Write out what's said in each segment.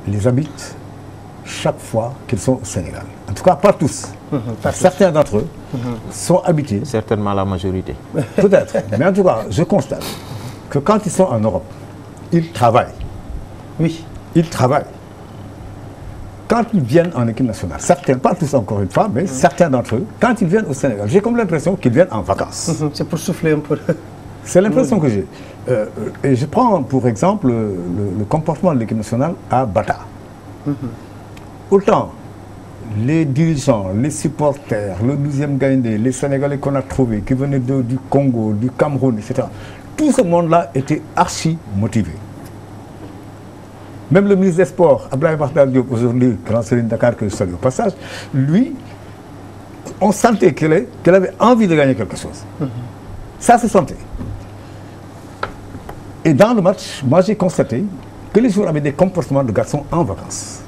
les habitent chaque fois qu'ils sont au Sénégal. En tout cas, pas tous. Certains d'entre eux sont habités. Certainement la majorité. Peut-être. Mais en tout cas, je constate que quand ils sont en Europe, ils travaillent. Oui. Ils travaillent. Quand ils viennent en équipe nationale, certains, pas tous encore une fois, mais certains d'entre eux, quand ils viennent au Sénégal, j'ai comme l'impression qu'ils viennent en vacances. C'est pour souffler un peu. C'est l'impression que j'ai. Et je prends pour exemple le comportement de l'équipe nationale à Bata. Autant les dirigeants, les supporters, le 12e Gaïndé, les Sénégalais qu'on a trouvés, qui venaient du Congo, du Cameroun, etc. Tout ce monde-là était archi motivé. Même le ministre des Sports, Abdoulaye Makhtar Diop, aujourd'hui, grand Serigne Dakar, que je salue au passage, lui, on sentait qu'il avait envie de gagner quelque chose. Ça se sentait. Et dans le match, moi j'ai constaté que les joueurs avaient des comportements de garçons en vacances.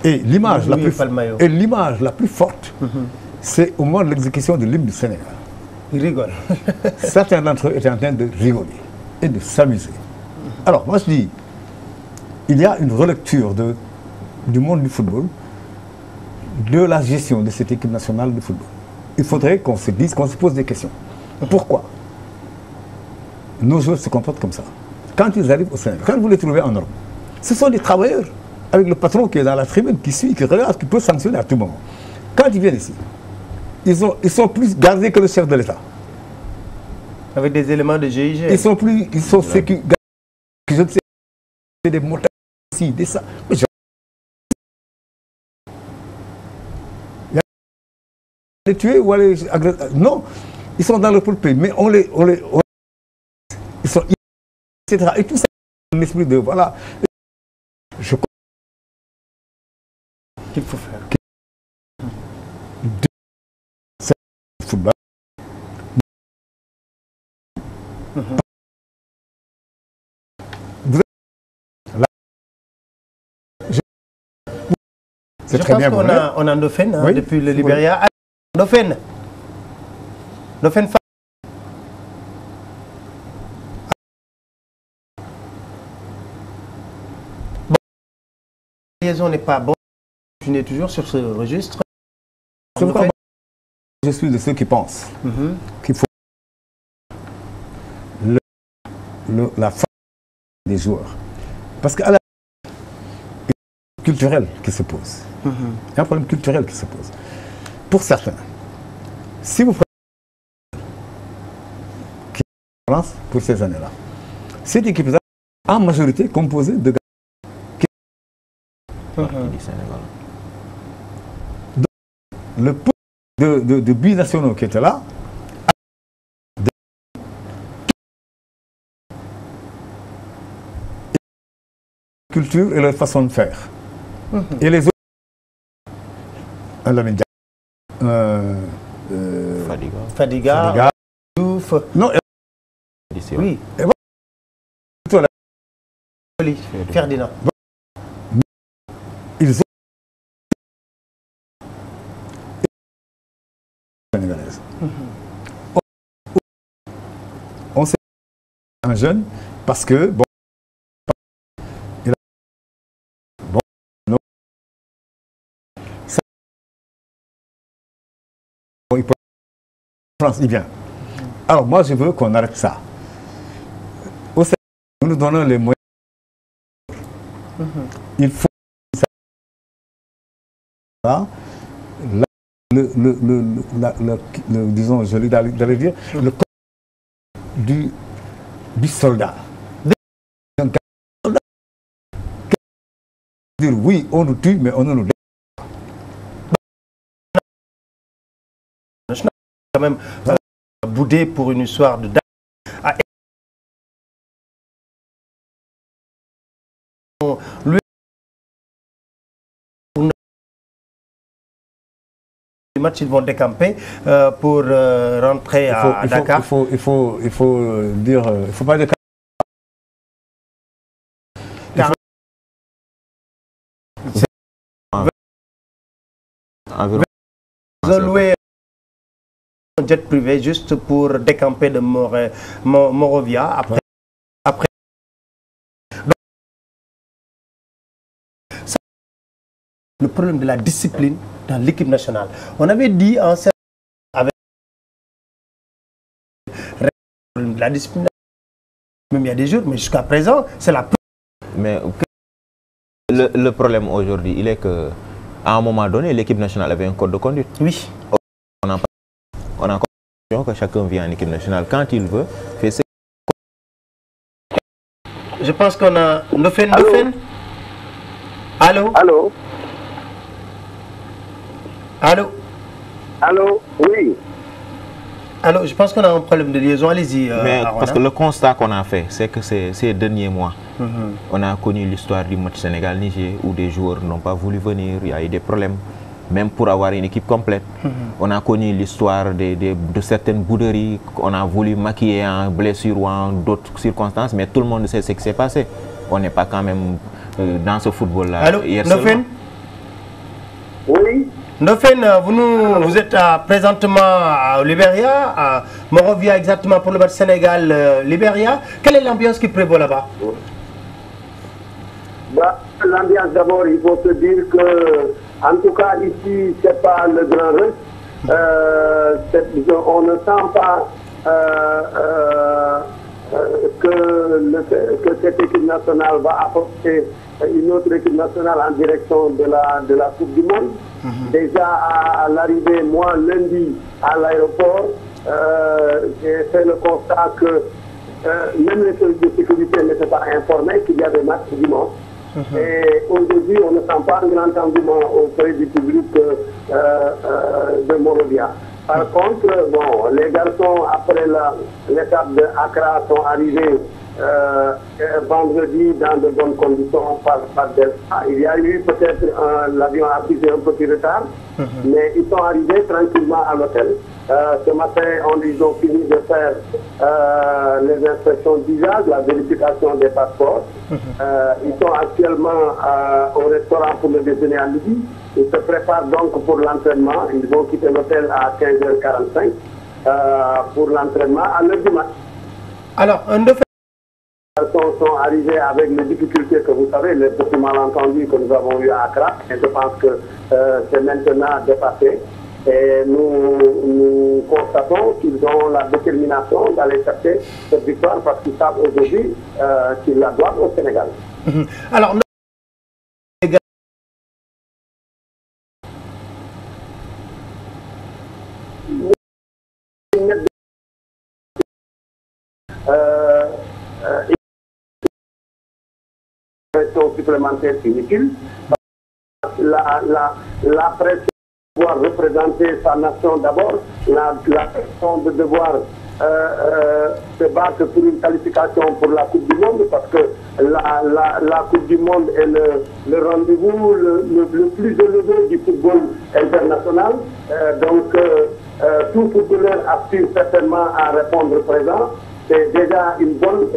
Et l'image la plus forte, c'est au moment de l'exécution de l'hymne du Sénégal. Ils rigolent. Certains d'entre eux étaient en train de rigoler et de s'amuser. Alors moi je dis, il y a une relecture du monde du football, de la gestion de cette équipe nationale de football. Il faudrait qu'on se dise, qu'on se pose des questions. Pourquoi nos joueurs se comportent comme ça? Quand ils arrivent au Sénégal, quand vous les trouvez en Europe, ce sont des travailleurs avec le patron qui est dans la tribune, qui suit, qui regarde, qui peut sanctionner à tout moment. Quand ils viennent ici, ils sont plus gardés que le chef de l'État. Avec des éléments de GIG. Ils sont sécurisés, je ne sais pas, des motards ici, des ça. Mais les tuer ou aller agresser. Non, ils sont dans leur propre pays, mais ils sont etc. Et tout ça, l'esprit de voilà. Je crois qu'il faut faire. Football. C'est très bien. On a Ndofène oui, depuis le Libéria. Oui. Ndofène. Ndofène. La liaison n'est pas bonne. Je n'ai toujours sur ce registre. Je suis de ceux qui pensent qu'il faut la fin des joueurs. Parce qu'à la culturel qui se pose. Il y a un problème culturel qui se pose. Pour certains, si vous prenez qui est en France pour ces années-là, cette équipe est en majorité composée de gars qui du Sénégal. Le peu de binationaux qui étaient là, culture et leur façon de faire. Et les autres, Fadiga, Diouf. Non, oui. Ferdinand. Ils ont sénégalaise. On sait un jeune parce que bon, France, il vient. Alors moi, je veux qu'on arrête ça. Au Sénégal, nous nous donnons les moyens. Il faut ça. Disons, je vais dire, le corps du soldat. Dire oui, on nous tue, mais on ne nous quand même boudé pour une histoire de lui les matchs ils vont décamper pour rentrer à Dakar. Il faut dire il faut pas décamper. Louer un jet privé juste pour décamper de Morovia après le problème de la discipline dans l'équipe nationale. On avait dit en avec le problème de la discipline, même il y a des jours, mais jusqu'à présent, c'est la... Mais le problème aujourd'hui, il est que à un moment donné, l'équipe nationale avait un code de conduite. Oui. On a compris que chacun vient en équipe nationale quand il veut, fait ce... Je pense qu'on a Ndofène. Allô? Allô? Allô? Allô? Oui. Allô, je pense qu'on a un problème de liaison. Allez-y. Parce que le constat qu'on a fait, c'est que ces derniers mois, on a connu l'histoire du match Sénégal-Niger où des joueurs n'ont pas voulu venir, il y a eu des problèmes, même pour avoir une équipe complète. On a connu l'histoire de certaines bouderies qu'on a voulu maquiller en blessure ou en d'autres circonstances, mais tout le monde sait ce qui s'est passé. On n'est pas quand même dans ce football-là. Allô, Ndofène? Oui. Ndofène, vous êtes présentement au Libéria, à Monrovia exactement pour le match Sénégal-Libéria. Quelle est l'ambiance qui prévaut là-bas? Bah, l'ambiance d'abord, il faut se dire que, en tout cas ici, c'est pas le grand rush. On ne sent pas que cette équipe nationale va apporter une autre équipe nationale en direction de la Coupe du Monde. Déjà à l'arrivée, moi, lundi, à l'aéroport, j'ai fait le constat que même les services de sécurité n'étaient pas informés qu'il y avait match dimanche. Et aujourd'hui, on ne sent pas un grand engouement auprès du public de Monrovia. Par contre, bon, les garçons, après l'étape de Accra, sont arrivés vendredi dans de bonnes conditions par Delta. Il y a eu peut-être l'avion a pris un petit retard, mais ils sont arrivés tranquillement à l'hôtel. Ce matin, ils ont fini de faire les inspections d'usage, la vérification des passeports. Ils sont actuellement au restaurant pour le déjeuner à midi. Ils se préparent donc pour l'entraînement. Ils vont quitter l'hôtel à 15h45 pour l'entraînement à l'heure du match. Alors, sont arrivés avec les difficultés que vous savez, les petits malentendus que nous avons eu à Accra. Et je pense que c'est maintenant dépassé. Et nous constatons qu'ils ont la détermination d'aller chercher cette victoire parce qu'ils savent aujourd'hui qu'ils la doivent au Sénégal. Alors, supplémentaire inutile. La pression de devoir représenter sa nation d'abord, la pression de devoir se battre pour une qualification pour la Coupe du Monde, parce que la Coupe du Monde est le rendez-vous le plus élevé du football international. Donc tout footballeur aspire certainement à répondre présent. C'est déjà une bonne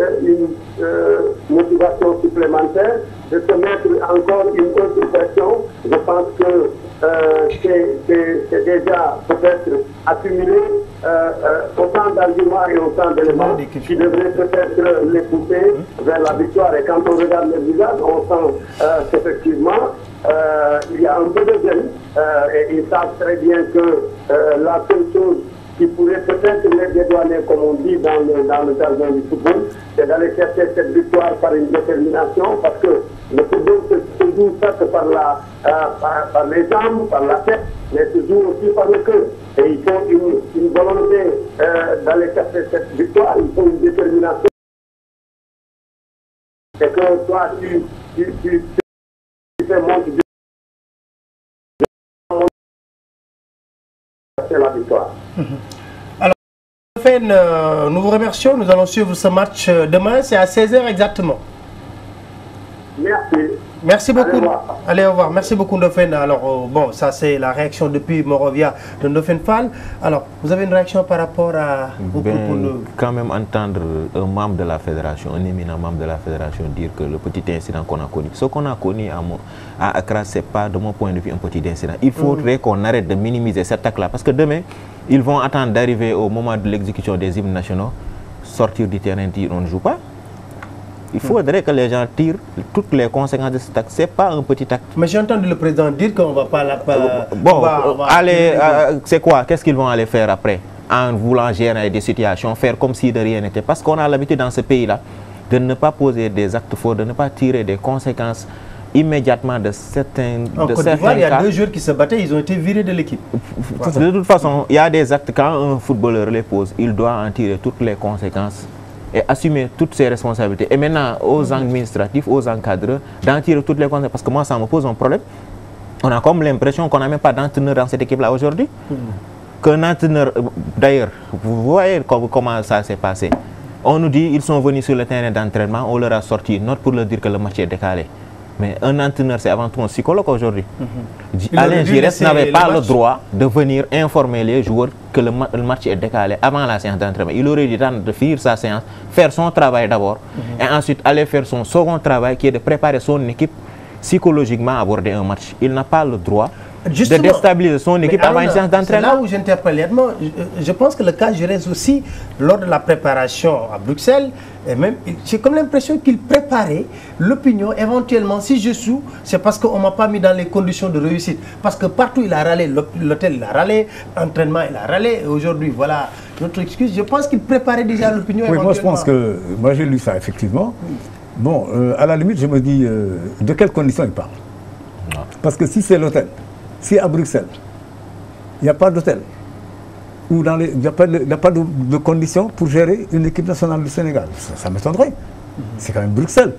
motivation supplémentaire de se mettre encore une autre pression. Je pense que c'est déjà peut-être accumulé autant d'arguments et autant d'éléments qui devraient peut-être les pousser vers la victoire. Et quand on regarde les visages, on sent qu'effectivement il y a un peu de gêne et ils savent très bien que la seule chose qui pourrait peut-être les dédouaner, comme on dit dans le jargon du football, c'est d'aller chercher cette victoire par une détermination, parce que le football se joue certes par les jambes, par la tête, mais se joue aussi par le cœur. Et il faut une volonté d'aller chercher cette victoire, il faut une détermination. Et que toi, tu fais monter la victoire. Alors, nous vous remercions. Nous allons suivre ce match demain. C'est à 16h exactement. Merci. Merci beaucoup. Allez, au revoir. Merci beaucoup, Ndofène. Alors, bon, ça c'est la réaction depuis Monrovia de Ndofène Fall. Alors, vous avez une réaction par rapport à vos propos de... Quand même entendre un membre de la fédération, un éminent membre de la fédération dire que le petit incident qu'on a connu, ce qu'on a connu à Accra, ce n'est pas, de mon point de vue, un petit incident. Il faudrait qu'on arrête de minimiser cet acte-là. Parce que demain, ils vont attendre d'arriver au moment de l'exécution des hymnes nationaux, sortir du terrain et dire on ne joue pas. Il faudrait que les gens tirent toutes les conséquences de cet acte. Ce n'est pas un petit acte. Mais j'ai entendu le président dire qu'on ne va pas... C'est quoi? Qu'est-ce qu'ils vont aller faire après? En voulant gérer des situations, faire comme si de rien n'était. Parce qu'on a l'habitude dans ce pays-là de ne pas poser des actes forts, de ne pas tirer des conséquences immédiatement de certains cas. En Côte d'Ivoire, il y a 2 joueurs qui se battaient, ils ont été virés de l'équipe. De toute façon, il y a des actes, quand un footballeur les pose, il doit en tirer toutes les conséquences et assumer toutes ses responsabilités. Et maintenant, aux administratifs, aux encadreurs, d'en tirer toutes les conséquences. Parce que moi, ça me pose un problème. On a comme l'impression qu'on n'a même pas d'entraîneur dans cette équipe-là aujourd'hui. Qu'un entraîneur, d'ailleurs, vous voyez comment ça s'est passé. On nous dit qu'ils sont venus sur le terrain d'entraînement, on leur a sorti une note pour leur dire que le match est décalé. Mais un entraîneur, c'est avant tout un psychologue aujourd'hui. Alain Giresse n'avait pas le droit de venir informer les joueurs que le match est décalé avant la séance d'entraînement. Il aurait dû de finir sa séance, faire son travail d'abord, et ensuite aller faire son second travail qui est de préparer son équipe psychologiquement à aborder un match. Il n'a pas le droit de déstabiliser son équipe avant une séance d'entraînement. C'est là où j'interpelle. Je pense que le cas Giresse aussi, lors de la préparation à Bruxelles, j'ai comme l'impression qu'il préparait l'opinion. Éventuellement, si je sous, c'est parce qu'on ne m'a pas mis dans les conditions de réussite. Parce que partout, il a râlé. L'hôtel, il a râlé. L'entraînement, il a râlé. Aujourd'hui, voilà notre excuse. Je pense qu'il préparait déjà l'opinion. Oui, moi, je pense que... Moi, j'ai lu ça, effectivement. Bon, à la limite, je me dis, de quelles conditions il parle? Parce que si c'est l'hôtel, si à Bruxelles, il n'y a pas d'hôtel, ou il n'y a pas de conditions pour gérer une équipe nationale du Sénégal, ça m'étonnerait. C'est quand même Bruxelles.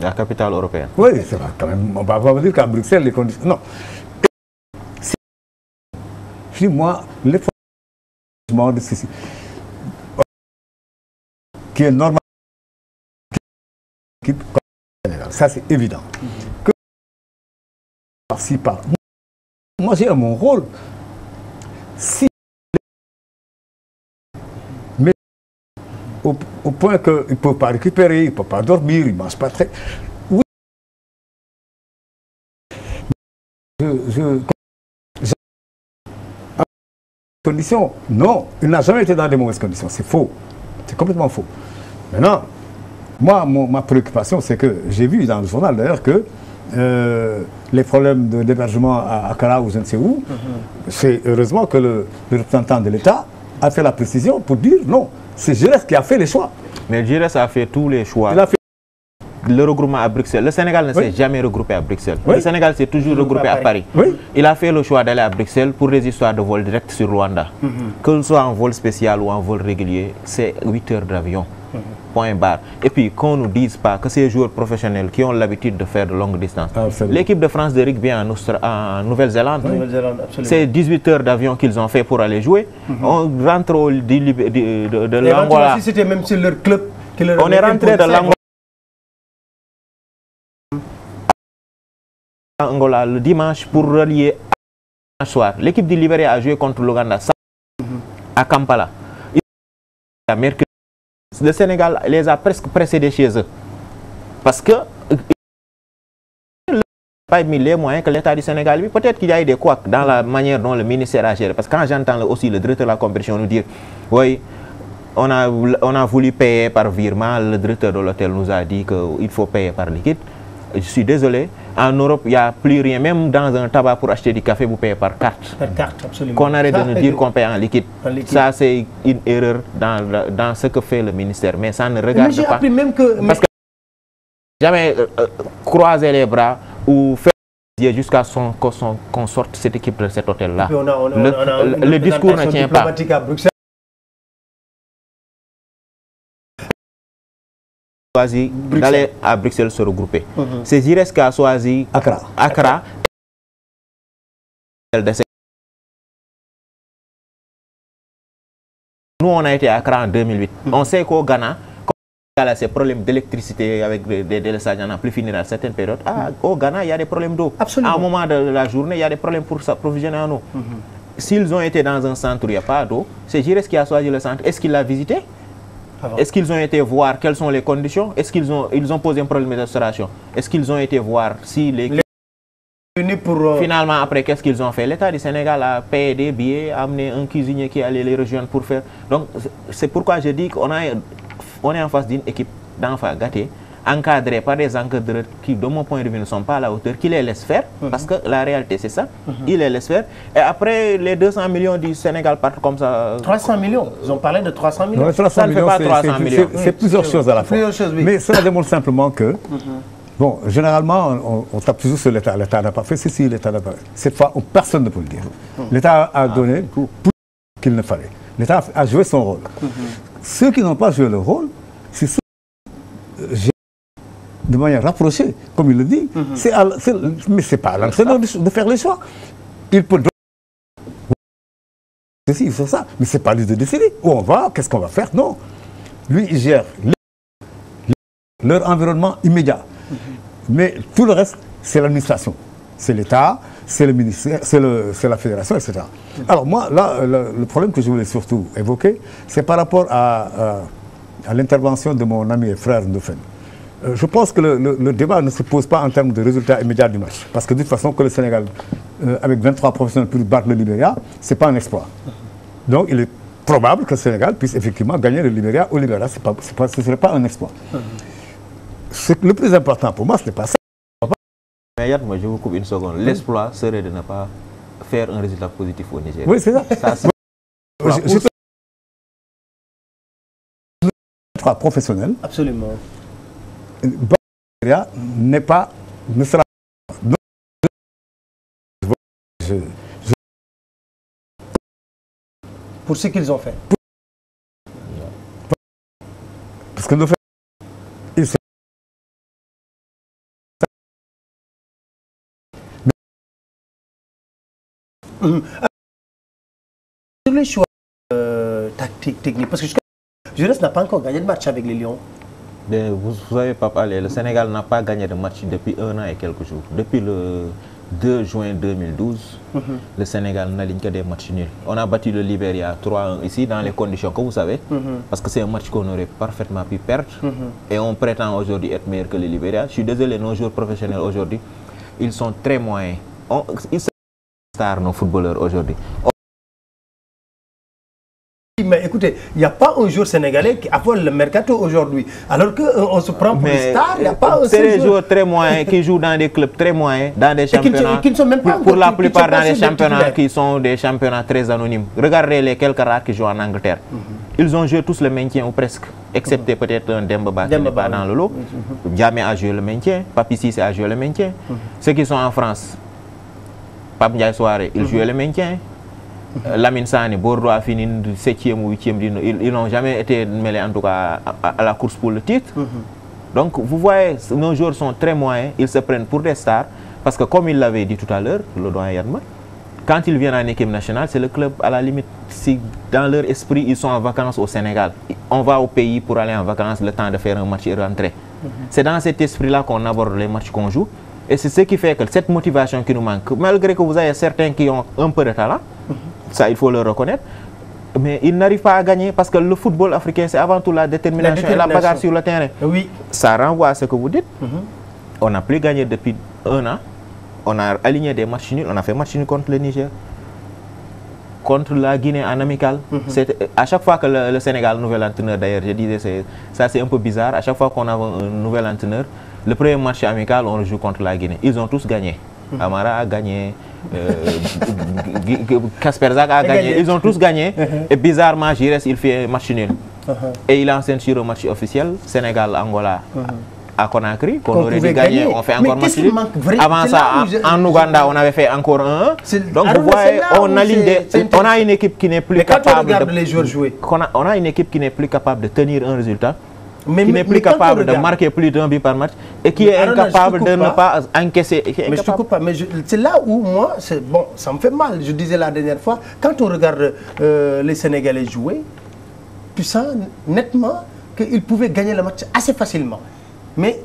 La capitale européenne. Oui, c'est quand même. On va pas dire qu'à Bruxelles, les conditions. Non. Je dis, moi, les formations de ceci, qui est normal, ça c'est évident. Par-ci, par. Moi, j'ai mon rôle. Si. Mais au point qu'il ne peut pas récupérer, il ne peut pas dormir, il ne mange pas très. Oui. Conditions. Non, il n'a jamais été dans des mauvaises conditions. C'est faux. C'est complètement faux. Maintenant, moi, ma préoccupation, c'est que j'ai vu dans le journal d'ailleurs que les problèmes d'hébergement à Accra ou je ne sais où, c'est heureusement que le représentant de l'État a fait la précision pour dire non, c'est Giresse qui a fait les choix. Mais Giresse a fait tous les choix. Il a fait le regroupement à Bruxelles. Le Sénégal ne s'est jamais regroupé à Bruxelles. Oui. Le Sénégal s'est toujours regroupé à Paris. Oui. Il a fait le choix d'aller à Bruxelles pour des histoires de vol direct sur Rwanda. Que ce soit en vol spécial ou en vol régulier, c'est 8 heures d'avion. Point barre. Et puis qu'on ne nous dise pas que ces joueurs professionnels qui ont l'habitude de faire de longues distances. L'équipe de France de rugby en Nouvelle-Zélande, c'est 18 heures d'avion qu'ils ont fait pour aller jouer. On rentre de l'Angola. Si c'était même sur leur club. On est rentré de l'Angola le dimanche pour relier à soir. L'équipe du Libéria a joué contre l'Ouganda à Kampala. Le Sénégal les a presque précédés chez eux. Parce que n'a pas mis les moyens que l'État du Sénégal. Peut-être qu'il y a eu des couacs dans la manière dont le ministère a géré. Parce que quand j'entends aussi le directeur de la compétition nous dire oui, on a voulu payer par virement, le directeur de l'hôtel nous a dit qu'il faut payer par liquide. Je suis désolé, en Europe, il n'y a plus rien. Même dans un tabac pour acheter du café, vous payez par carte. Par carte, absolument. Qu'on arrête de nous dire qu'on paye en liquide. Ça, c'est une erreur dans ce que fait le ministère. Mais ça ne regarde mais pas. Même que, parce que jamais croiser les bras ou faire jusqu'à qu'on sorte cette équipe de cet hôtel-là. Le discours ne tient pas. Choisi d'aller à Bruxelles se regrouper. C'est Giresse qui a choisi Accra. Nous, on a été à Accra en 2008. On sait qu'au Ghana, il y a ces problèmes d'électricité avec des délestages, on n'a plus fini dans certaines périodes. Au Ghana, il y a des problèmes d'eau. À un moment de la journée, il y a des problèmes pour s'approvisionner en eau. S'ils ont été dans un centre où il n'y a pas d'eau, c'est Giresse qui a choisi le centre. Est-ce qu'il l'a visité? Est-ce qu'ils ont été voir quelles sont les conditions? Est-ce qu'ils ont posé un problème de restauration? Est-ce qu'ils ont été voir si les... Finalement, après, qu'est-ce qu'ils ont fait? L'État du Sénégal a payé des billets, a amené un cuisinier qui allait les rejoindre pour faire... Donc, c'est pourquoi je dis qu'on est en face d'une équipe d'enfants gâtés, encadrés par des encadreurs qui, de mon point de vue, ne sont pas à la hauteur, qui les laissent faire, parce que la réalité, c'est ça. Ils les laissent faire. Et après, les 200 millions du Sénégal partent comme ça. 300 millions. Ils ont parlé de 300 millions. Non, 300 ça ne fait pas 300 millions. C'est plusieurs choses à la fois. Oui. Mais cela démontre simplement que, bon, généralement, on tape toujours sur l'État. L'État n'a pas fait ceci, l'État n'a pas fait. Cette fois, personne ne peut le dire. L'État a donné tout qu'il ne fallait. L'État a joué son rôle. Ceux qui n'ont pas joué le rôle, c'est ceux de manière rapprochée, comme il le dit. Mais ce n'est pas à l'entraîneur de faire les choix. Il peut donner ceci, c'est ça, mais ce n'est pas lui de décider. Où on va, qu'est-ce qu'on va faire? Non. Lui, il gère leur environnement immédiat. Mais tout le reste, c'est l'administration. C'est l'État, c'est le ministère, c'est la fédération, etc. Alors moi, là, le problème que je voulais surtout évoquer, c'est par rapport à l'intervention de mon ami et frère Ndofène. Je pense que le débat ne se pose pas en termes de résultats immédiats du match. Parce que de toute façon, que le Sénégal, avec 23 professionnels, puisse battre le Libéria, ce n'est pas un exploit. Donc il est probable que le Sénégal puisse effectivement gagner le Libéria au Libéria. Ce ne serait pas un exploit. Le plus important pour moi, ce n'est pas ça. Mais Yad, moi je vous coupe une seconde. L'exploit serait de ne pas faire un résultat positif au Nigeria. Oui, c'est ça. Professionnel. Absolument. N'est pas, ne sera pour ce qu'ils ont fait. Parce que nous faisons, sur les choix tactiques, techniques, parce que Jeunesse n'a pas encore gagné de match avec les Lions. Vous savez, Papa, le Sénégal n'a pas gagné de match depuis 1 an et quelques jours. Depuis le 2 juin 2012, le Sénégal n'a ligne que des matchs nuls. On a battu le Libéria 3-1 ici dans les conditions que vous savez, parce que c'est un match qu'on aurait parfaitement pu perdre. Et on prétend aujourd'hui être meilleur que le Libéria. Je suis désolé, nos joueurs professionnels aujourd'hui, ils sont très moyens. Ils sont stars, nos footballeurs aujourd'hui. Mais écoutez, il n'y a pas un joueur sénégalais qui affole le mercato aujourd'hui. Alors qu'on se prend pour des stars, il n'y a pas un seul joueur. C'est des joueurs très moyens qui jouent dans des clubs très moyens, dans des championnats. Qui ne sont même pas pour la plupart dans des championnats qui sont des championnats très anonymes. Regardez les quelques rares qui jouent en Angleterre. Ils ont joué tous le maintien ou presque, excepté peut-être un Demba qui n'est pas dans le lot. Diamé a joué le maintien, Papi Cissé a joué le maintien. Ceux qui sont en France, Pape Ndiaye Souaré, ils jouent le maintien. Lamine Sane, Bordeaux a fini 7e ou 8e. Ils n'ont jamais été mêlés en tout cas à la course pour le titre. Donc vous voyez, nos joueurs sont très moyens, ils se prennent pour des stars. Parce que comme il l'avait dit tout à l'heure, le doyen Yadma, quand ils viennent en équipe nationale, c'est le club à la limite. Si dans leur esprit, ils sont en vacances au Sénégal. On va au pays pour aller en vacances, le temps de faire un match et rentrer. C'est dans cet esprit-là qu'on aborde les matchs qu'on joue. Et c'est ce qui fait que cette motivation qui nous manque, malgré que vous avez certains qui ont un peu de talent, ça il faut le reconnaître, mais ils n'arrivent pas à gagner parce que le football africain c'est avant tout la détermination et la bagarre sur le terrain. Oui. Ça renvoie à ce que vous dites. On n'a plus gagné depuis 1 an. On a aligné des matchs nuls. On a fait match nul contre le Niger, contre la Guinée en amical. À chaque fois que le Sénégal, nouvel entraîneur d'ailleurs, je disais, ça c'est un peu bizarre. À chaque fois qu'on a un nouvel entraîneur, le premier match amical, on le joue contre la Guinée. Ils ont tous gagné. Amara a gagné, Kasper Zak a gagné. Ils ont tous gagné. Et bizarrement, Gires, il fait un match nul. Et il enseigne sur un match officiel, Sénégal-Angola. À Conakry, qu'on aurait dû gagner, on fait encore match nul. Avant ça, en Ouganda, on avait fait encore 1-1. Donc vous voyez, on a une équipe qui n'est plus capable on a une équipe qui n'est plus capable de tenir un résultat. Qui n'est plus capable de marquer plus d'un but par match et qui est incapable de ne pas encaisser. Mais je te coupe pas, mais c'est là où moi, bon, ça me fait mal. Je disais la dernière fois, quand on regarde les Sénégalais jouer, tu sens nettement qu'ils pouvaient gagner le match assez facilement. Mais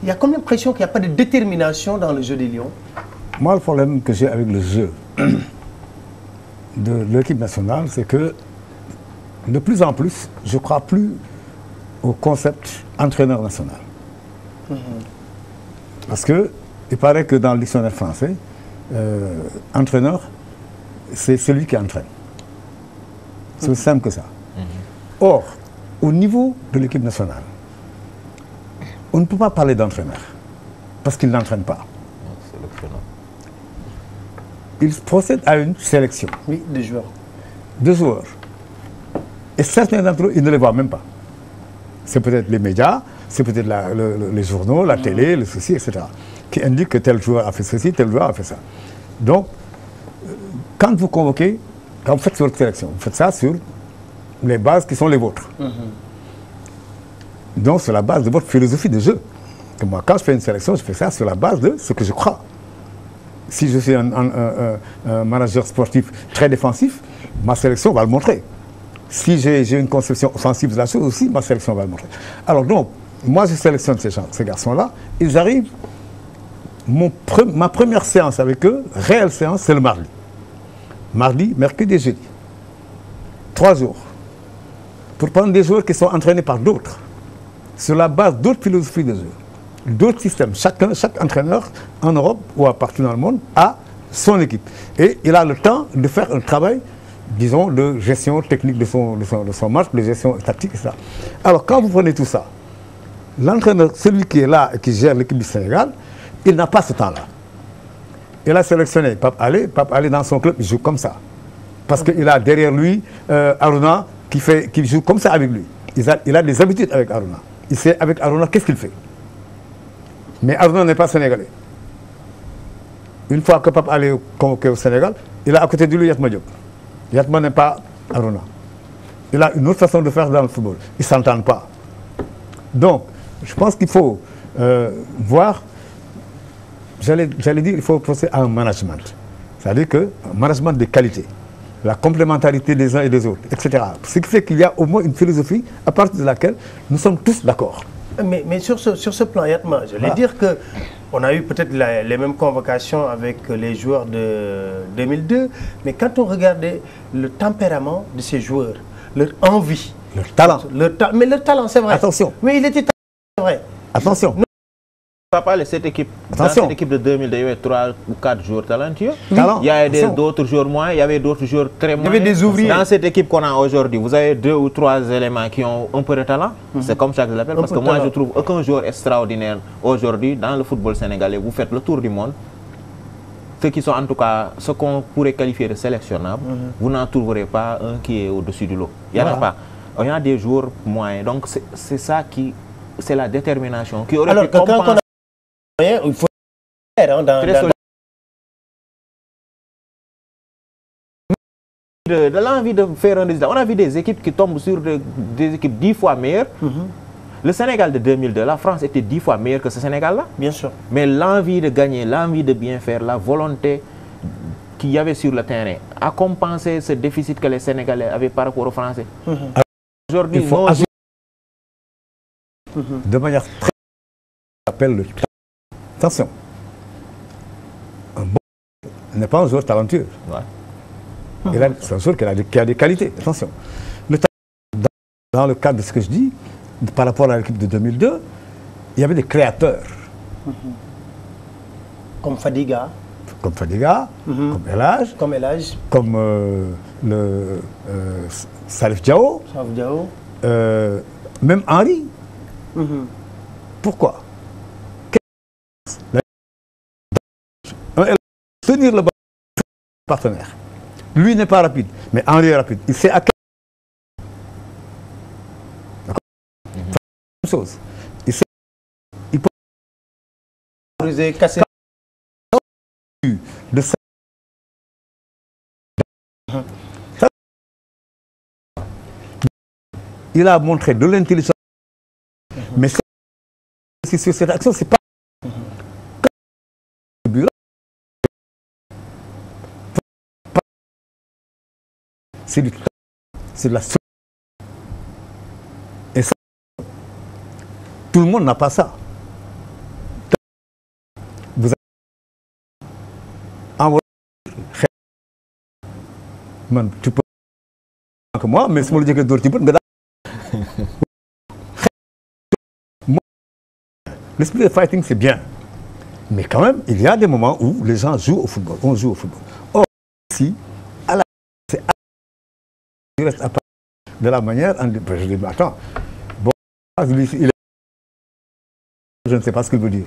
il y a comme l'impression qu'il n'y a pas de détermination dans le jeu des Lions. Moi, le problème que j'ai avec le jeu de l'équipe nationale, c'est que de plus en plus, je ne crois plus au concept entraîneur national. Parce que il paraît que dans le dictionnaire français, entraîneur, c'est celui qui entraîne. C'est aussi simple que ça. Or, au niveau de l'équipe nationale, on ne peut pas parler d'entraîneur, parce qu'il n'entraîne pas. Il procède à une sélection. Oui, de joueurs. De joueurs. Et certains d'entre eux, ils ne les voient même pas. C'est peut-être les médias, c'est peut-être les journaux, la télé, le ceci, etc. qui indiquent que tel joueur a fait ceci, tel joueur a fait ça. Donc, quand vous convoquez, quand vous faites votre sélection, vous faites ça sur les bases qui sont les vôtres. Donc, sur la base de votre philosophie de jeu. Et moi, quand je fais une sélection, je fais ça sur la base de ce que je crois. Si je suis un manager sportif très défensif, ma sélection va le montrer. Si j'ai une conception offensive de la chose aussi, ma sélection va le montrer. Alors donc, moi je sélectionne ces garçons-là, ils arrivent, ma première séance avec eux, réelle séance, c'est le mardi. Mardi, mercredi et jeudi. 3 jours. Pour prendre des joueurs qui sont entraînés par d'autres, sur la base d'autres philosophies de jeu, d'autres systèmes. Chaque entraîneur en Europe ou partout dans le monde a son équipe. Et il a le temps de faire un travail, disons, de gestion technique de son match, de gestion tactique, etc. Alors, quand vous prenez tout ça, l'entraîneur, celui qui est là et qui gère l'équipe du Sénégal, il n'a pas ce temps-là. Il a sélectionné Pape Alé. Pape Alé, dans son club, il joue comme ça. Parce qu'il a derrière lui Aruna qui joue comme ça avec lui. Il a des habitudes avec Aruna. Il sait avec Aruna qu'est-ce qu'il fait. Mais Aruna n'est pas sénégalais. Une fois que Pape Alé est convoqué au Sénégal, il a à côté de lui Yatma Diop. Yatma n'est pas Aruna. Il a une autre façon de faire dans le football. Ils ne s'entendent pas. Donc, je pense qu'il faut voir, j'allais dire, il faut procéder à un management. C'est-à-dire un management de qualité, la complémentarité des uns et des autres, etc. Ce qui fait qu'il y a au moins une philosophie à partir de laquelle nous sommes tous d'accord. Mais sur ce plan, Yatma, je voulais dire qu'on a eu peut-être les mêmes convocations avec les joueurs de 2002, mais quand on regardait le tempérament de ces joueurs, leur envie, leur talent. Mais leur talent, c'est vrai. Attention. Mais il était c'est vrai. Attention. Papa, cette équipe, dans cette équipe de 2002, il y avait 3 ou 4 joueurs talentueux. Talent. Il y avait d'autres joueurs moins, il y avait d'autres joueurs très moins. Il y avait des ouvriers. Dans cette équipe qu'on a aujourd'hui, vous avez 2 ou 3 éléments qui ont un peu de talent. C'est comme ça que je l'appelle. Parce que moi, je trouve aucun joueur extraordinaire aujourd'hui dans le football sénégalais. Vous faites le tour du monde. Ceux qui sont en tout cas, ce qu'on pourrait qualifier de sélectionnables, vous n'en trouverez pas un qui est au-dessus du lot. Il n'y en a pas. Il y a des joueurs moyens. Donc, c'est ça qui... C'est la détermination qui aurait pu compenser. Il faut faire de l'envie de faire un résultat. On a vu des équipes qui tombent sur des équipes 10 fois meilleures. Le Sénégal de 2002, la France était 10 fois meilleure que ce Sénégal-là. Bien sûr. Mais l'envie de gagner, l'envie de bien faire, la volonté qu'il y avait sur le terrain a compensé ce déficit que les Sénégalais avaient par rapport aux Français. Aujourd'hui, il faut de manière très... appelle le... Attention, un bon n'est pas un joueur talentueux. Ouais. C'est un joueur qui a des qualités. Attention. Dans le cadre de ce que je dis, par rapport à l'équipe de 2002, il y avait des créateurs. Comme Fadiga. Comme Fadiga, comme Elage. Comme Elage. Comme Salif Diao. Salif Diao. Même Henri. Pourquoi? Tenir le ballon partenaire. Lui n'est pas rapide, mais Henri est rapide. Il sait à quel... D'accord. Même chose. Il sait... Il peut... casser... de ça. Il a montré de l'intelligence. Mais sur cette action, c'est pas... C'est du temps, c'est de la solution. Et ça, tout le monde n'a pas ça. Vous avez envoyé... Tu peux... que moi, mais si je dis que d'autres types, l'esprit de fighting, c'est bien. Mais quand même, il y a des moments où les gens jouent au football. On joue au football. Or, ici, c'est reste à part de la manière, je dis, attends, bon, il est Je ne sais pas ce qu'il veut dire.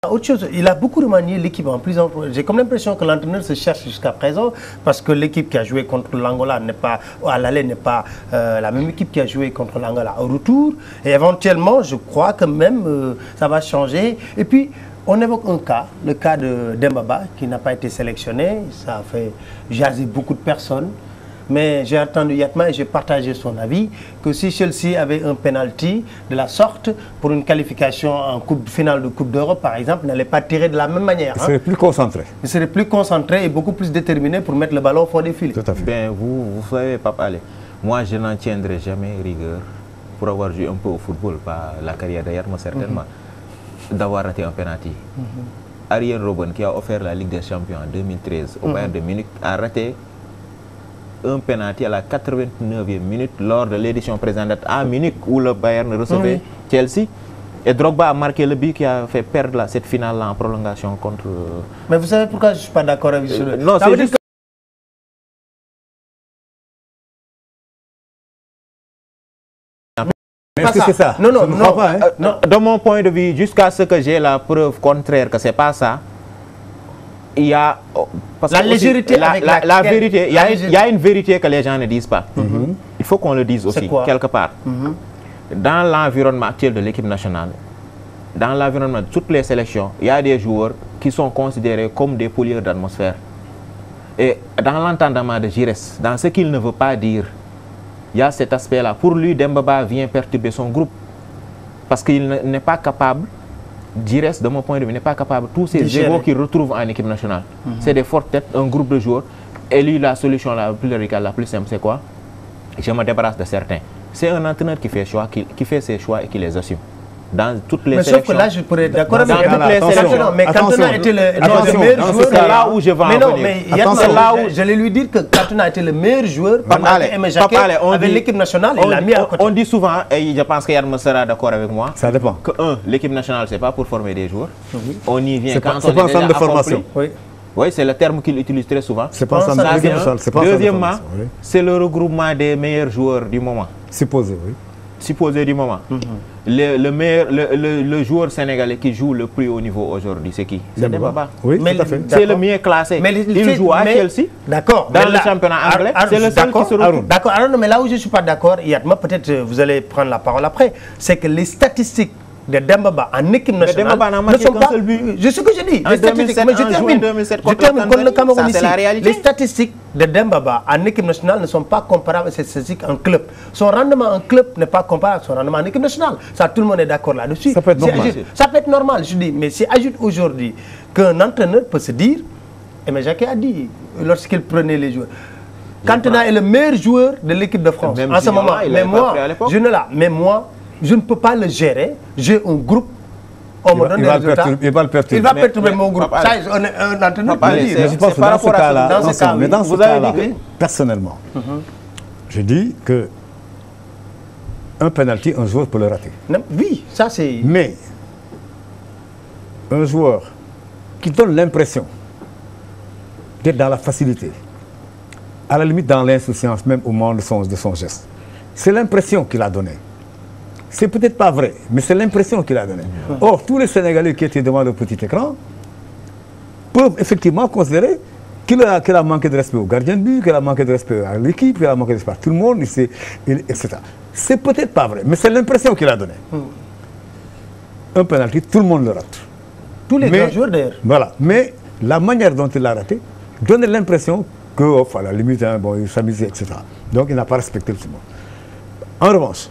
Autre chose, il a beaucoup remanié l'équipe en plus. J'ai comme l'impression que l'entraîneur se cherche jusqu'à présent parce que l'équipe qui a joué contre l'Angola n'est pas, à l'aller n'est pas la même équipe qui a joué contre l'Angola au retour. Et éventuellement, je crois que même ça va changer. Et puis, on évoque un cas, le cas de Demba Ba qui n'a pas été sélectionné. Ça a fait jaser beaucoup de personnes. Mais j'ai entendu Yatma et j'ai partagé son avis que si Chelsea avait un penalty de la sorte pour une qualification en finale de Coupe d'Europe, par exemple, n'allait pas tirer de la même manière. Il serait plus concentré. Il serait plus concentré et beaucoup plus déterminé pour mettre le ballon au fond des filets. Tout à fait. Ben, vous savez, Papa Ale, moi je n'en tiendrai jamais rigueur pour avoir joué un peu au football, pas la carrière d'ailleurs, moi certainement, d'avoir raté un penalty. Arjen Robben, qui a offert la Ligue des Champions en 2013 au Bayern de Munich, a raté un penalty à la 89e minute lors de l'édition précédente à Munich où le Bayern recevait Chelsea. Et Drogba a marqué le but qui a fait perdre cette finale-là en prolongation contre... Mais vous savez pourquoi je ne suis pas d'accord avec ce... Non, c'est juste... Mais est-ce que c'est ça? Non, non, Je ne non. crois pas, hein. Non. De mon point de vue, jusqu'à ce que j'ai la preuve contraire que c'est pas ça, il y a... Parce La que légèreté aussi, avec la vérité, il y a légèreté. une vérité que les gens ne disent pas. Il faut qu'on le dise aussi, quoi? quelque part. Dans l'environnement actuel de l'équipe nationale, dans l'environnement de toutes les sélections, il y a des joueurs qui sont considérés comme des pollueurs d'atmosphère. Et dans l'entendement de Gires, dans ce qu'il ne veut pas dire, il y a cet aspect-là. Pour lui, Demba Ba vient perturber son groupe. Parce qu'il n'est pas capable, Gires, de mon point de vue, n'est pas capable, tous ces égos qu'il retrouve en équipe nationale. C'est des fortes têtes, un groupe de joueurs. Et lui, la solution la plus radicale, la plus simple, c'est quoi? Je me débarrasse de certains. C'est un entraîneur qui fait ses choix et qui les assume. Dans toutes les sélections. Sauf que là, je pourrais être d'accord Dans avec toutes les sélections. Mais Cantona était le meilleur joueur. C'est là où je vais en Mais non, venir. mais j'allais lui dire que Cantona était le meilleur joueur pendant que Aimé Jacquet avait l'équipe nationale et l'a mis à côté. On dit souvent, et je pense qu'Yadma sera d'accord avec moi, Ça dépend. que l'équipe nationale, c'est pas pour former des joueurs. On y vient C'est quand pas on est un centre déjà de formation. accompli. Oui, c'est le terme qu'il utilise très souvent. C'est pas un centre Ça, de c'est formation. un. C'est pas un centre de Deuxièmement, formation, oui. c'est le regroupement des meilleurs joueurs du moment. Supposé, oui. Supposé du moment. Le joueur sénégalais qui joue le plus haut niveau aujourd'hui, c'est qui? C'est Demba Ba. Oui, Mais tout à fait. C'est le mieux classé. Il joue à Chelsea. D'accord. Dans le championnat anglais, c'est le seul qui se retrouve. D'accord, alors, mais là où je ne suis pas d'accord, Yatma, peut-être vous allez prendre la parole après, c'est que les statistiques de Demba Ba en équipe nationale Demba Ba n'a ne marqué sont qu'un pas... seul but. Je sais ce que je dis. En Les statistiques, 2007, mais je en juin termine. 2007 Je contre termine contre le Tanzanie, Cameroun ça, c'est ici. la réalité. Les statistiques de Demba Ba en équipe nationale ne sont pas comparables à ses statistiques en club. Son rendement en club n'est pas comparable à son rendement en équipe nationale. Ça, tout le monde est d'accord là-dessus. Ça peut être normal. Ça peut être normal, je dis. Mais si ajoute aujourd'hui qu'un entraîneur peut se dire, Aimé Jacquet a dit, lorsqu'il prenait les joueurs, Cantona est le meilleur joueur de l'équipe de France Même en ce Ginola, moment. il Mais l'avait pas pris à l'époque. moi, je ne peux pas le gérer. J'ai un groupe. On me donne des résultats. Il va le perturber. Il va perturber mon groupe. Papa, Ça, un entraîneur Papa, peut le dire. Mais je pense que par dans ce rapport à ce- cas-là, dans ce cas, mais dans ce vous avez cas-là, dit que- personnellement, je dis que un penalty, un joueur peut le rater. Non, oui, ça c'est... Mais un joueur qui donne l'impression d'être dans la facilité, à la limite dans l'insouciance même au moment de son geste, c'est l'impression qu'il a donnée. C'est peut-être pas vrai, mais c'est l'impression qu'il a donnée. Or, tous les Sénégalais qui étaient devant le petit écran peuvent effectivement considérer qu'il a manqué de respect au gardien de but, qu'il a manqué de respect à l'équipe, qu'il a manqué de respect à tout le monde, etc. C'est peut-être pas vrai, mais c'est l'impression qu'il a donnée. Un penalty, tout le monde le rate. Tous les grands joueurs d'ailleurs. Voilà, mais la manière dont il l'a raté donne l'impression que, à la limite, hein, bon, il s'amusait, etc. Donc il n'a pas respecté le monde. En revanche,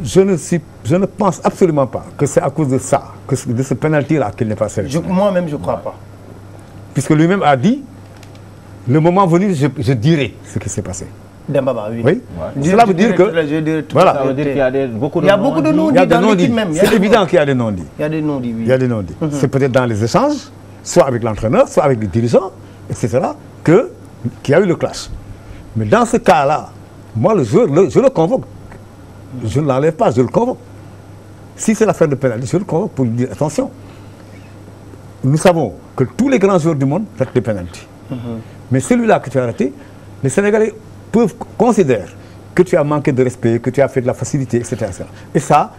je ne pense absolument pas que c'est à cause de ça, de ce penalty-là qu'il n'est pas sélectionné. Moi-même, je ne crois pas. Puisque lui-même a dit, le moment venu, je dirai ce qui s'est passé. Demba Ba, oui. Oui. Cela veut dire que... Voilà. Ça veut dire qu'il y a beaucoup de Il y a beaucoup de Il y a non-dits des dans non-dits. l'équipe même. C'est évident qu'il y a des non-dits. Il y a des non-dits, oui. Il y a des non-dits. C'est peut-être dans les échanges, soit avec l'entraîneur, soit avec les dirigeants, etc., qu'il y a eu le clash. Mais dans ce cas-là, moi, je le convoque. Je ne l'enlève pas, je le convoque. Si c'est l'affaire de pénalité, je le convoque pour lui dire attention. Nous savons que tous les grands joueurs du monde ratent des pénalties. Mais celui-là que tu as raté, les Sénégalais considèrent que tu as manqué de respect, que tu as fait de la facilité, etc. Et ça,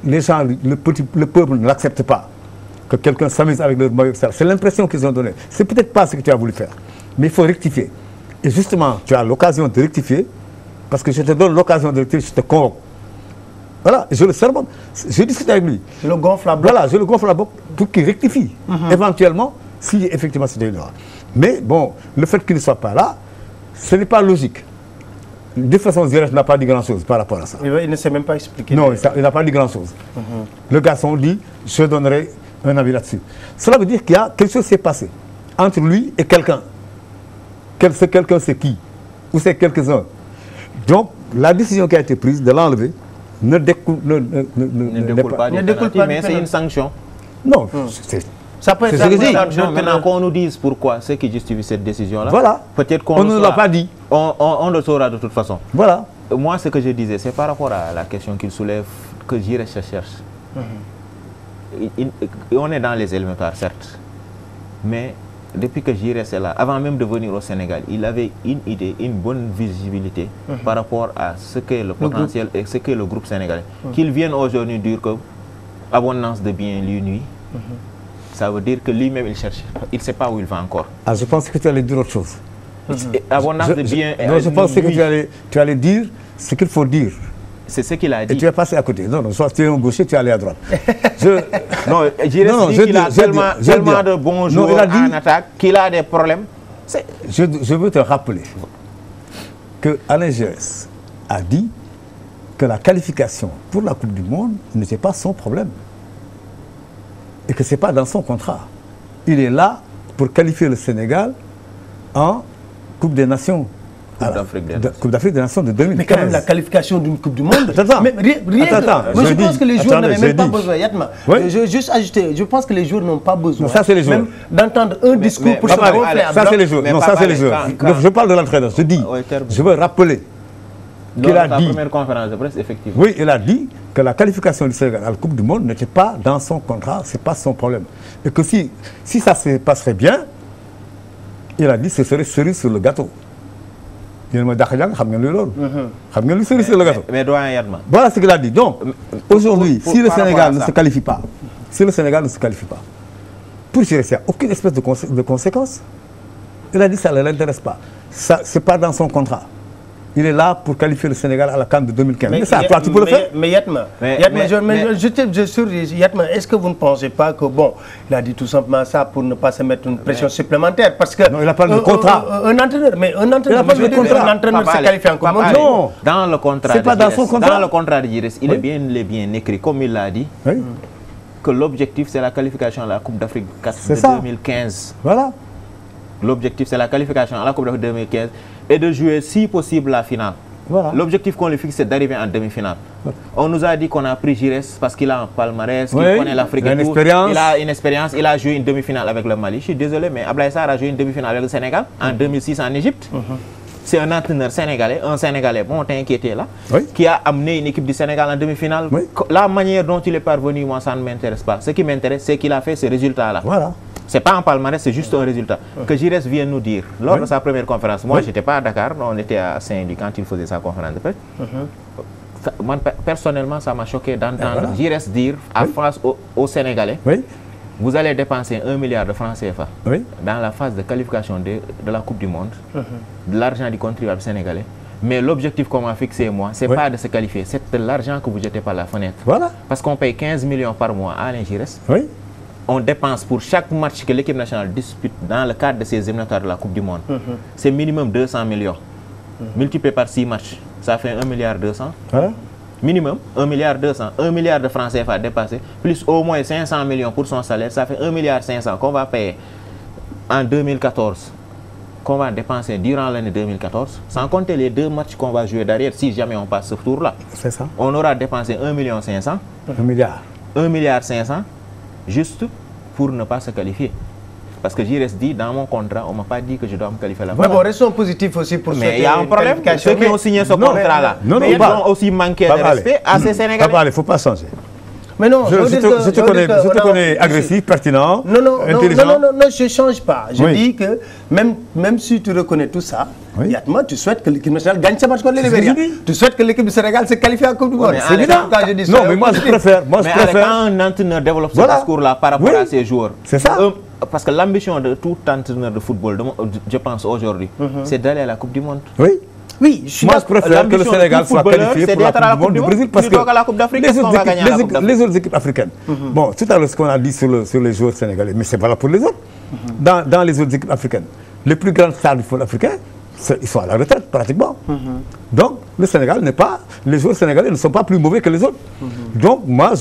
les gens, le peuple ne l'accepte pas. Que quelqu'un s'amuse avec leur maillot, etc. C'est l'impression qu'ils ont donnée. C'est peut-être pas ce que tu as voulu faire. Mais il faut rectifier. Et justement, tu as l'occasion de rectifier, parce que je te donne l'occasion de rectifier, je te convoque. Voilà, je le sermonne. Je discute avec lui. Le gonfle à bloc. Voilà, je le gonfle à bloc pour qu'il rectifie. Éventuellement, si effectivement c'était une erreur. Mais bon, le fait qu'il ne soit pas là, ce n'est pas logique. De toute façon, Giresse n'a pas dit grand-chose par rapport à ça. Il ne s'est même pas expliqué. Non, il n'a pas dit grand-chose. Le garçon dit, je donnerai un avis là-dessus. Cela veut dire qu'il y a quelque chose qui s'est passé entre lui et quelqu'un. Ce quelqu'un, c'est qui? Ou c'est quelques-uns? Donc, la décision qui a été prise de l'enlever ne découle pas du penalty, mais c'est une sanction. Non, ça peut être ce que la je dis. Maintenant qu'on nous dise pourquoi, c'est qui justifie cette décision-là. Voilà. Peut-être qu'on on ne l'a pas dit. On le saura de toute façon. Voilà. Moi, ce que je disais, c'est par rapport à la question qu'il soulève que Giresse cherche. On est dans les élémentaires, certes. Mais depuis que Giresse est là, avant même de venir au Sénégal, il avait une idée, une bonne visibilité par rapport à ce qu'est le potentiel et ce qu'est le groupe sénégalais. Qu'il vienne aujourd'hui dire que abondance de biens lui nuit, ça veut dire que lui-même il cherche. Il ne sait pas où il va encore. Ah, je pense que tu allais dire autre chose. Abondance de biens. Non, je pensais que tu allais dire ce qu'il faut dire. C'est ce qu'il a dit. Et tu es passé à côté. Non, soit tu es un gaucher, tu es allé à droite. Non, Giresse dit qu'il a tellement de bons joueurs en attaque qu'il a des problèmes. Je veux te rappeler que Alain Giresse a dit que la qualification pour la Coupe du Monde n'était pas son problème. Et que ce n'est pas dans son contrat. Il est là pour qualifier le Sénégal en Coupe des Nations. Coupe d'Afrique des Nations de 2015. Mais quand même la qualification d'une Coupe du Monde. Attends, mais je pense que les joueurs n'avaient même pas besoin. Yatma, je veux juste ajouter, je pense que les joueurs n'ont pas besoin. Non, ça c'est les joueurs. Même d'entendre un discours pour se gonfler à bloc. Ça c'est les joueurs. Non, ça c'est les joueurs. Je parle de l'entraîneur. Je dis, je veux rappeler qu'il a dit. Première conférence de presse, effectivement. Oui, il a dit que la qualification du Sénégal à la Coupe du Monde n'était pas dans son contrat, c'est pas son problème. Et que si ça se passerait bien, il a dit que ce serait cerise sur le gâteau. Mais doyen Yatma. Voilà ce qu'il a dit. Donc, aujourd'hui, si le Sénégal ne se qualifie pas, pour Giresse, il n'y a aucune espèce de conséquence. Il a dit que ça ne l'intéresse pas. Ce n'est pas dans son contrat. Il est là pour qualifier le Sénégal à la CAN de 2015. Mais ça, toi, tu peux le faire. Mais Yatma, est-ce que vous ne pensez pas que, bon, il a dit tout simplement ça pour ne pas se mettre une pression supplémentaire? Parce que. Non, il a parlé de contrat. Un entraîneur se qualifie en Coupe du Monde. Non. Dans le contrat. C'est pas dans son contrat. Dans le contrat de Giresse, il est bien écrit, comme il l'a dit, que l'objectif, c'est la qualification à la Coupe d'Afrique de 2015. Voilà. L'objectif, c'est la qualification à la Coupe d'Afrique 2015 et de jouer, si possible, la finale. Voilà. L'objectif qu'on lui fixe, c'est d'arriver en demi-finale. Voilà. On nous a dit qu'on a pris Giresse parce qu'il a un palmarès, qu'il connaît l'Afrique et tout. Il a une expérience, il a joué une demi-finale avec le Mali. Je suis désolé, mais Ablaye Sarr a joué une demi-finale avec le Sénégal en 2006 en Égypte. C'est un entraîneur sénégalais, un Sénégalais bon qui était là, qui a amené une équipe du Sénégal en demi-finale. La manière dont il est parvenu, moi, ça ne m'intéresse pas. Ce qui m'intéresse, c'est qu'il a fait ce résultat-là. Voilà. Ce n'est pas un palmarès, c'est juste un résultat. Que Giresse vient nous dire, lors de sa première conférence, moi je n'étais pas à Dakar, on était à Saint-Louis quand il faisait sa conférence de presse. Moi, personnellement, ça m'a choqué d'entendre Giresse dire face aux Sénégalais, vous allez dépenser 1 milliard de francs CFA dans la phase de qualification de la Coupe du Monde, de l'argent du contribuable sénégalais. Mais l'objectif qu'on m'a fixé, moi, ce n'est pas de se qualifier, c'est de l'argent que vous jetez par la fenêtre. Voilà. Parce qu'on paye 15 millions par mois à Alain Giresse. On dépense pour chaque match que l'équipe nationale dispute dans le cadre de ces éliminatoires de la Coupe du Monde. C'est minimum 200 millions. Multiplié par 6 matchs, ça fait 1 milliard 200. Minimum 1 milliard 200. 1 milliard de francs CFA dépassé, plus au moins 500 millions pour son salaire, ça fait 1 milliard 500 qu'on va payer en 2014, qu'on va dépenser durant l'année 2014, sans compter les 2 matchs qu'on va jouer derrière si jamais on passe ce tour-là. C'est ça. On aura dépensé 1 milliard 500. 1 milliard. 1 milliard 500. Juste pour ne pas se qualifier. Parce que Giresse dit, dans mon contrat, on ne m'a pas dit que je dois me qualifier là-bas. Mais bon, restons positifs aussi pour mais il y a un problème. Ceux qui ont signé ce contrat-là, ils ont aussi manqué de respect à ces Sénégalais. Il ne faut pas changer. Mais non, je te connais agressif, pertinent, intelligent. Non, je ne change pas. Je dis que même si tu reconnais tout ça, Yatma, tu souhaites que l'équipe nationale gagne ce match contre le Libéria. Tu souhaites que l'équipe du Sénégal se qualifie à la Coupe du Monde. C'est évident. Non, mais moi je préfère. Quand un entraîneur développe ce discours-là par rapport à ses joueurs, c'est ça. Parce que l'ambition de tout entraîneur de football, je pense aujourd'hui, c'est d'aller à la Coupe du Monde. Oui, je préfère que le Sénégal soit qualifié pour la Coupe du Monde du Brésil parce que les autres équipes africaines. Bon, tout à l'heure ce qu'on a dit sur les joueurs sénégalais, mais c'est valable pour les autres. Dans les autres équipes africaines, les plus grandes stars du football africain, ils sont à la retraite pratiquement. Donc le Sénégal n'est pas, les joueurs sénégalais ne sont pas plus mauvais que les autres. Donc moi,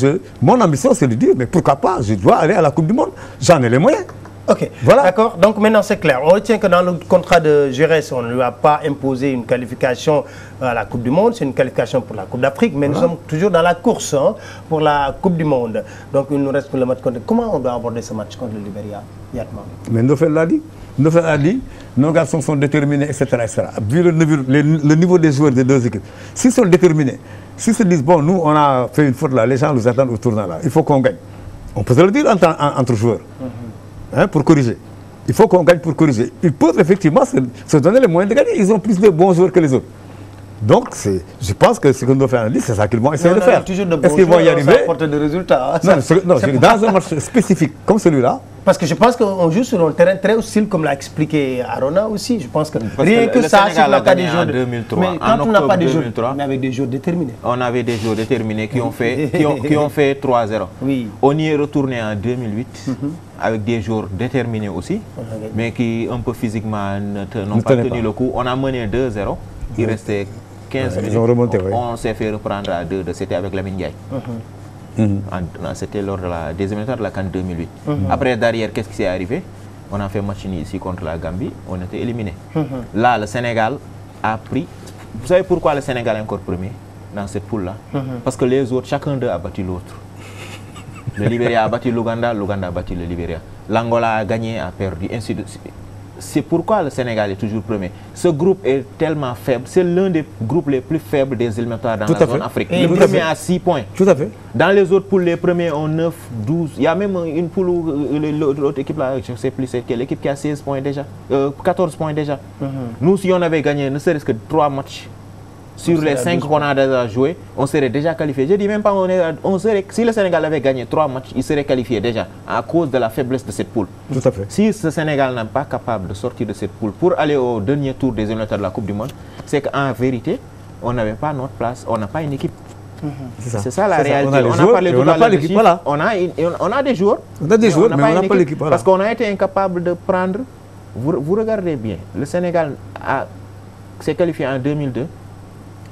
mon ambition c'est de dire, mais pourquoi pas, je dois aller à la Coupe du Monde, j'en ai les moyens. Ok, voilà. D'accord. Donc maintenant c'est clair. On retient que dans le contrat de Giresse, on ne lui a pas imposé une qualification à la Coupe du Monde, c'est une qualification pour la Coupe d'Afrique, mais nous sommes toujours dans la course pour la Coupe du Monde. Donc il nous reste pour le match contre... Comment on doit aborder ce match contre le Libéria, Yatma? Mais Ndofel l'a dit. Ndofel a dit, nos garçons sont déterminés, etc. Vu le niveau des joueurs des deux équipes, s'ils sont déterminés, s'ils se disent, bon, nous on a fait une faute là, les gens nous attendent au tournant là, il faut qu'on gagne. On peut se le dire entre joueurs. Pour corriger. Il faut qu'on gagne pour corriger. Ils peuvent effectivement se donner les moyens de gagner. Ils ont plus de bons joueurs que les autres. Donc, je pense que ce qu'on doit faire, c'est ça qu'ils vont essayer de faire. Est-ce qu'ils vont y arriver? Ça apporte des résultats. Non, dans un match spécifique comme celui-là. Parce que je pense qu'on joue sur un terrain très hostile, comme l'a expliqué Arona aussi. Je pense que rien que ça, c'est n'a pas des joueurs. Mais quand on n'a pas des joueurs, mais avec des joueurs déterminés. On avait des joueurs déterminés qui ont fait 3-0. Oui. On y est retourné en 2008 avec des joueurs déterminés aussi, mais qui un peu physiquement n'ont pas tenu le coup. On a mené 2-0. Il restait 15 minutes. Ils ont remonté, on s'est fait reprendre à 2. C'était avec Lamine Ndiaye. C'était lors de la deuxième étape de la CAN 2008. Après, derrière, qu'est-ce qui s'est arrivé? On a fait match ici contre la Gambie, on était éliminé. Là, le Sénégal a pris... Vous savez pourquoi le Sénégal est encore premier dans cette poule-là? Parce que les autres, chacun d'eux a battu l'autre. Le Libéria a battu l'Ouganda, l'Ouganda a battu le Libéria. L'Angola a gagné, a perdu, ainsi de suite. C'est pourquoi le Sénégal est toujours premier. Ce groupe est tellement faible. C'est l'un des groupes les plus faibles des éliminatoires dans la zone Afrique. Le premier a 6 points. Tout à fait. Dans les autres poules, les premiers ont 9, 12. Il y a même une poule où l'autre équipe là, je ne sais plus c'est quelle équipe qui a 16 points déjà. 14 points déjà. Nous, si on avait gagné ne serait-ce que 3 matchs sur les 5 qu'on a déjà joués, on serait déjà qualifié. Je dis même pas, si le Sénégal avait gagné 3 matchs, il serait qualifié déjà à cause de la faiblesse de cette poule. Tout à fait. Si ce Sénégal n'est pas capable de sortir de cette poule pour aller au dernier tour des éliminatoires de la Coupe du Monde, c'est qu'en vérité, on n'avait pas notre place, on n'a pas une équipe. C'est ça la réalité. On a parlé tout à l'heure. On a des joueurs. On a des joueurs, mais on n'a pas l'équipe. Parce qu'on a été incapable de prendre... Vous regardez bien, le Sénégal s'est qualifié en 2002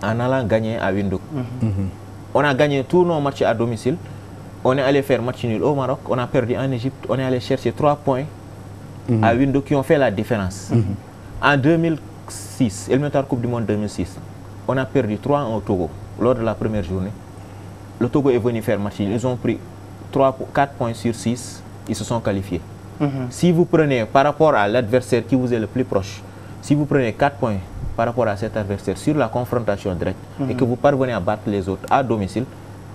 en allant gagner à Windhoek. On a gagné tous nos matchs à domicile. On est allé faire match nul au Maroc. On a perdu en Égypte. On est allé chercher 3 points à Windhoek qui ont fait la différence. En 2006, éliminatoire Coupe du Monde 2006, on a perdu 3-1 au Togo lors de la première journée. Le Togo est venu faire match nul. Ils ont pris 4 points sur 6. Ils se sont qualifiés. Si vous prenez par rapport à l'adversaire qui vous est le plus proche, si vous prenez 4 points par rapport à cet adversaire sur la confrontation directe et que vous parvenez à battre les autres à domicile,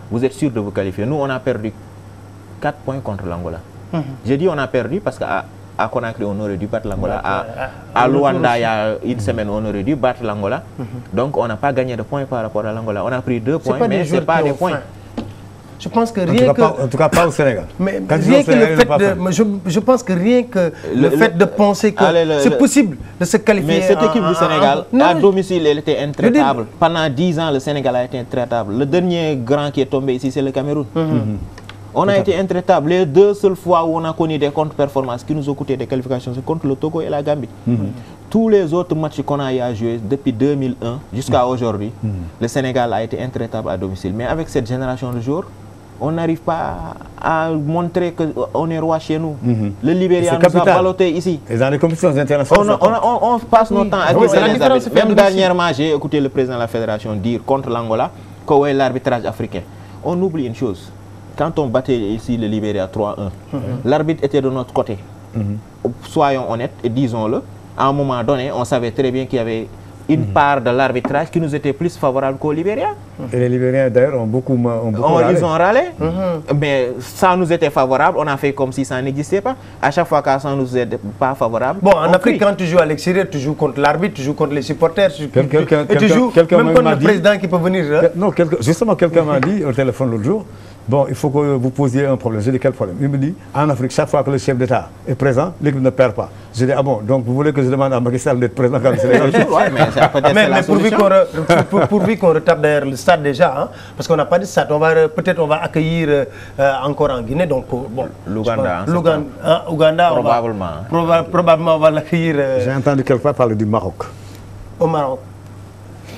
vous êtes sûr de vous qualifier. Nous, on a perdu 4 points contre l'Angola. J'ai dit on a perdu parce qu'à Conakry, on aurait dû battre l'Angola. À Luanda, il y a une semaine, on aurait dû battre l'Angola. Donc, on n'a pas gagné de points par rapport à l'Angola. On a pris 2 points, mais ce n'est pas des points. Je pense que rien que... En tout cas, pas au Sénégal. Mais rien que le fait de... Je pense que rien que le fait de penser que c'est possible de se qualifier... Mais cette équipe du Sénégal, à domicile, elle était intraitable. Pendant 10 ans, le Sénégal a été intraitable. Le dernier grand qui est tombé ici, c'est le Cameroun. On a été intraitable. Les 2 seules fois où on a connu des contre-performances qui nous ont coûté des qualifications, c'est contre le Togo et la Gambie. Tous les autres matchs qu'on a eu à jouer depuis 2001 jusqu'à aujourd'hui, le Sénégal a été intraitable à domicile. Mais avec cette génération de joueurs, on n'arrive pas à montrer qu'on est roi chez nous. Le Libéria nous a ballotté ici. Et dans les compétitions internationales, on passe notre temps à critiquer les arbitres. Même dernièrement, j'ai écouté le président de la fédération dire contre l'Angola que l'arbitrage africain. On oublie une chose. Quand on battait ici le Libéria 3-1, l'arbitre était de notre côté. Soyons honnêtes et disons-le. À un moment donné, on savait très bien qu'il y avait une part de l'arbitrage qui nous était plus favorable qu'au Libéria. Et les Libériens d'ailleurs ont beaucoup râlé. Ils ont râlé, mais ça nous était favorable, on a fait comme si ça n'existait pas. À chaque fois que ça nous était pas favorable. Bon, en Afrique, quand tu joues à l'extérieur, tu joues contre l'arbitre, tu joues contre les supporters, tu joues même contre le président qui peut venir. Non, justement, quelqu'un m'a dit au téléphone l'autre jour, bon, il faut que vous posiez un problème. J'ai dit, quel problème? Il me dit, en Afrique, chaque fois que le chef d'État est présent, l'équipe ne perd pas. J'ai dit, ah bon, donc vous voulez que je demande à Macky Sall d'être présent quand le Sénégal joue? Ouais, mais pourvu qu'on retape d'ailleurs le stade déjà, hein, parce qu'on n'a pas de stade, peut-être on va accueillir encore en Guinée, donc bon. L'Ouganda. Ouganda, probablement. Probablement on va l'accueillir. J'ai entendu quelqu'un parler du Maroc. Au Maroc.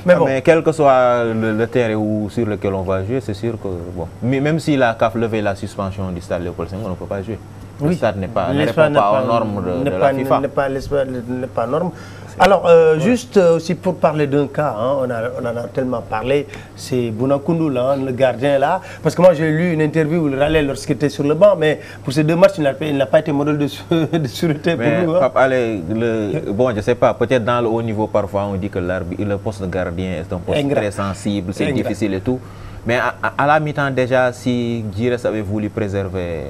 Mais, bon. Mais quel que soit le terrain sur lequel on va jouer, c'est sûr que bon. Mais même si la CAF levait la suspension du stade Léopold Senghor, on ne peut pas jouer. Le stade ne répond pas aux normes de la FIFA. N'est pas norme. Alors, juste aussi pour parler d'un cas, hein, on en a tellement parlé, c'est Bouna Koundoul, hein, le gardien là. Parce que moi j'ai lu une interview où il râlait lorsqu'il était sur le banc, mais pour ces 2 matchs, il n'a pas été modèle de sûreté pour nous. Hein. Bon, je ne sais pas, peut-être dans le haut niveau, parfois on dit que le poste de gardien est un poste très sensible, c'est difficile et tout. Mais à la mi-temps déjà, si Giresse avait voulu préserver...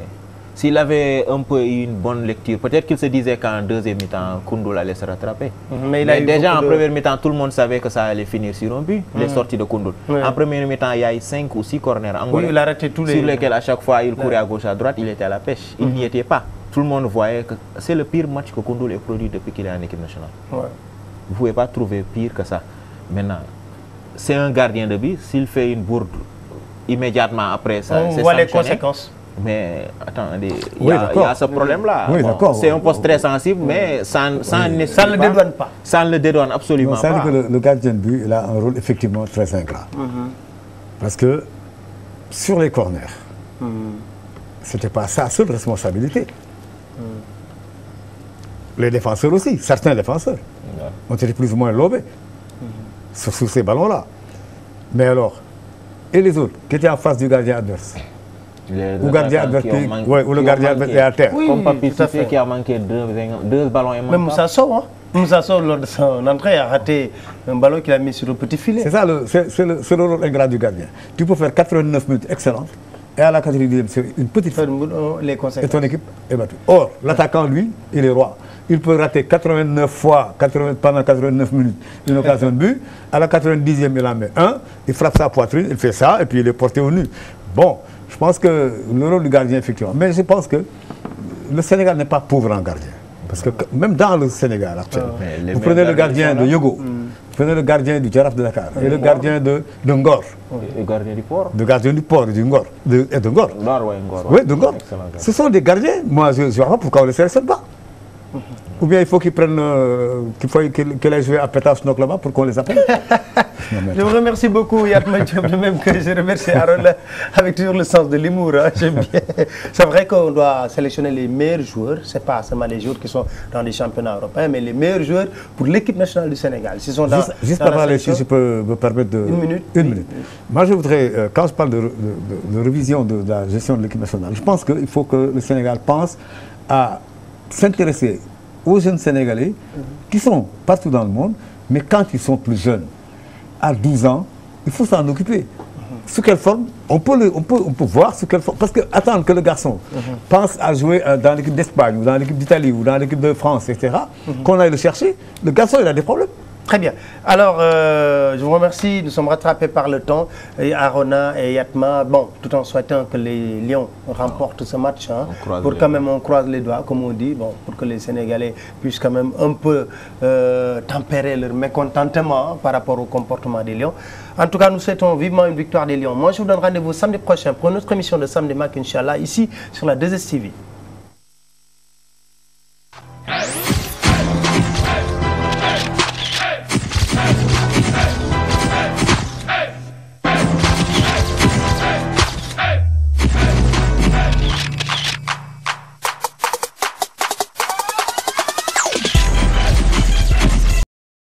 S'il avait un peu une bonne lecture, peut-être qu'il se disait qu'en deuxième mi-temps, Koundoul allait se rattraper. Mais déjà en première mi-temps, tout le monde savait que ça allait finir sur un but, les sorties de Koundoul. En première mi-temps, il y a eu 5 ou 6 corners angolais, il a raté tous sur lesquels à chaque fois il courait à gauche, à droite, il était à la pêche. Il n'y était pas. Tout le monde voyait que c'est le pire match que Koundoul ait produit depuis qu'il est en équipe nationale. Vous ne pouvez pas trouver pire que ça. Maintenant, c'est un gardien de but, s'il fait une bourde immédiatement après ça, on voit les conséquences. Mais attendez, il y a ce problème-là. Oui, d'accord. C'est un poste très sensible, mais ça ne le dédouane pas. Ça ne le dédouane absolument pas. Ça veut dire que le gardien de but, il a un rôle effectivement très ingrat. Parce que sur les corners, ce n'était pas sa seule responsabilité. Les défenseurs aussi, certains défenseurs, ont été plus ou moins lobés sur ces ballons-là. Mais alors, et les autres qui étaient en face du gardien adverse? Ou le gardien adverse est à terre. Oui, comme Papi Cissé qui a manqué 2 ballons et même Moussa Sow, hein. Moussa Sow, lors de son entrée, a raté un ballon qu'il a mis sur le petit filet. C'est ça, c'est le rôle ingrat du gardien. Tu peux faire 89 minutes excellentes et à la 4e, c'est une petite faute. Et ton équipe est battue. Or, l'attaquant, lui, il est roi. Il peut rater 89 fois, pendant 89 minutes, une occasion de but. À la 90e, il en met un, il frappe sa poitrine, il fait ça, et puis il est porté au nu. Bon. Je pense que le rôle du gardien, effectivement. Mais je pense que le Sénégal n'est pas pauvre en gardien. Parce que même dans le Sénégal actuel, vous prenez le gardien de Yogo, vous prenez le gardien du Jaraaf de Dakar, et le gardien de Ngor. Le gardien du port. Le gardien du port, du Ngor. De Ngor. Oui, de Ngor. Ce sont des gardiens. Moi, je ne vois pas pourquoi on ne les sélectionne pas. Ou bien il faut qu'ils prennent, qu'ils aillent jouer à Pétas Nok là-bas pour qu'on les appelle. Je vous remercie beaucoup, Yatma Diop, de même que je remercie Aaron avec toujours le sens de l'humour. Hein, j'aime bien. C'est vrai qu'on doit sélectionner les meilleurs joueurs, ce n'est pas seulement les joueurs qui sont dans les championnats européens, mais les meilleurs joueurs pour l'équipe nationale du Sénégal. Juste pour parler, si je peux me permettre de... Une minute. Moi, je voudrais, quand je parle de révision de la gestion de l'équipe nationale, je pense qu'il faut que le Sénégal pense à s'intéresser aux jeunes Sénégalais qui sont partout dans le monde, mais quand ils sont plus jeunes, à 12 ans, il faut s'en occuper. Sous quelle forme on peut voir sous quelle forme. Parce que attendre que le garçon pense à jouer dans l'équipe d'Espagne, ou dans l'équipe d'Italie, ou dans l'équipe de France, etc., qu'on aille le chercher, le garçon, il a des problèmes. Très bien. Alors, je vous remercie. Nous sommes rattrapés par le temps. Et Arona et Yatma, bon, tout en souhaitant que les Lions remportent ce match, hein, pour quand même, on croise les doigts, comme on dit, bon, pour que les Sénégalais puissent quand même un peu tempérer leur mécontentement par rapport au comportement des Lions. En tout cas, nous souhaitons vivement une victoire des Lions. Moi, je vous donne rendez-vous samedi prochain pour notre émission de Samedi Mac, Inch'Allah, ici sur la 2STV.